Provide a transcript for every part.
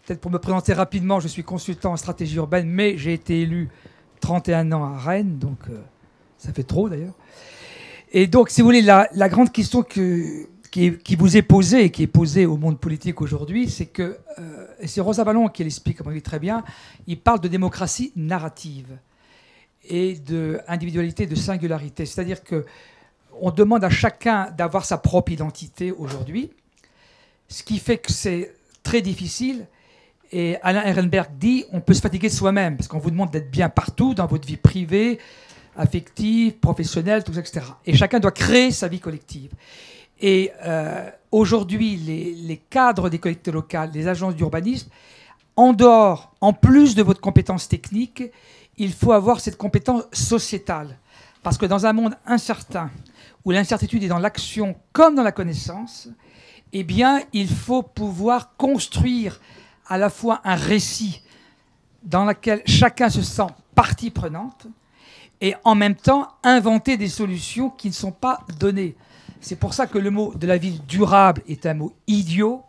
peut-être pour me présenter rapidement, je suis consultant en stratégie urbaine, mais j'ai été élu 31 ans à Rennes, donc ça fait trop d'ailleurs. Et donc, si vous voulez, la grande question qui vous est posée et qui est posée au monde politique aujourd'hui, c'est que, et c'est Rosa Ballon qui l'explique, comme il dit très bien, il parle de démocratie narrative et d'individualité, de singularité. C'est-à-dire qu'on demande à chacun d'avoir sa propre identité aujourd'hui, ce qui fait que c'est très difficile. Et Alain Ehrenberg dit on peut se fatiguer de soi-même, parce qu'on vous demande d'être bien partout, dans votre vie privée, affective, professionnelle, tout ça, etc. Et chacun doit créer sa vie collective. Et aujourd'hui, les cadres des collectivités locales, les agences d'urbanisme, en plus de votre compétence technique, il faut avoir cette compétence sociétale. Parce que dans un monde incertain, où l'incertitude est dans l'action comme dans la connaissance, eh bien, il faut pouvoir construire à la fois un récit dans lequel chacun se sent partie prenante et en même temps inventer des solutions qui ne sont pas données. C'est pour ça que le mot de la ville durable est un mot idiot,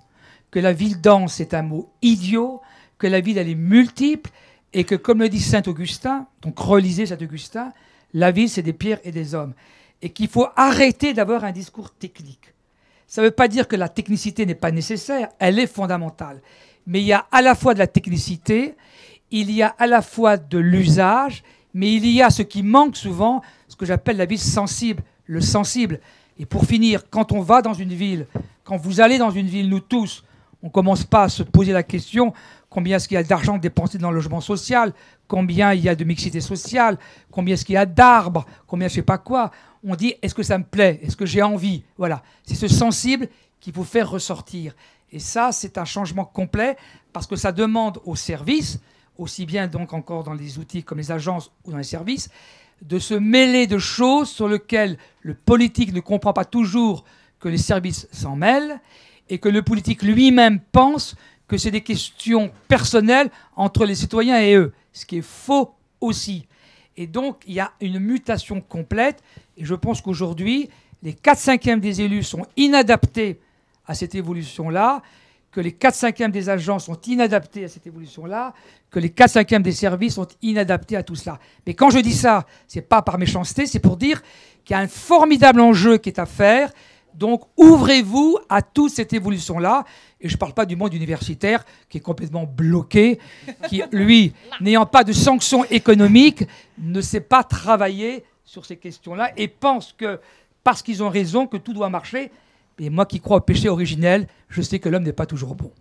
que la ville dense est un mot idiot, que la ville elle est multiple et que, comme le dit saint Augustin, donc relisez saint Augustin, la ville c'est des pierres et des hommes. Et qu'il faut arrêter d'avoir un discours technique. Ça ne veut pas dire que la technicité n'est pas nécessaire, elle est fondamentale. Mais il y a à la fois de la technicité, il y a à la fois de l'usage, mais il y a ce qui manque souvent, ce que j'appelle la ville sensible, le sensible. Et pour finir, quand on va dans une ville, quand vous allez dans une ville, nous tous, on ne commence pas à se poser la question combien est-ce qu'il y a d'argent dépensé dans le logement social, combien il y a de mixité sociale, combien est-ce qu'il y a d'arbres, combien je ne sais pas quoi. On dit est-ce que ça me plaît, est-ce que j'ai envie. Voilà, c'est ce sensible qu'il faut faire ressortir. Et ça, c'est un changement complet parce que ça demande aux services, aussi bien donc encore dans les outils comme les agences ou dans les services, de se mêler de choses sur lesquelles le politique ne comprend pas toujours que les services s'en mêlent et que le politique lui-même pense que c'est des questions personnelles entre les citoyens et eux, ce qui est faux aussi. Et donc, il y a une mutation complète et je pense qu'aujourd'hui, les 4/5 des élus sont inadaptés à cette évolution-là, que les 4/5 des agents sont inadaptés à cette évolution-là, que les 4/5 des services sont inadaptés à tout cela. Mais quand je dis ça, ce n'est pas par méchanceté, c'est pour dire qu'il y a un formidable enjeu qui est à faire. Donc ouvrez-vous à toute cette évolution-là. Et je ne parle pas du monde universitaire qui est complètement bloqué, qui, lui, n'ayant pas de sanctions économiques, ne sait pas travailler sur ces questions-là et pense que, parce qu'ils ont raison, que tout doit marcher. Et moi qui crois au péché originel, je sais que l'homme n'est pas toujours bon.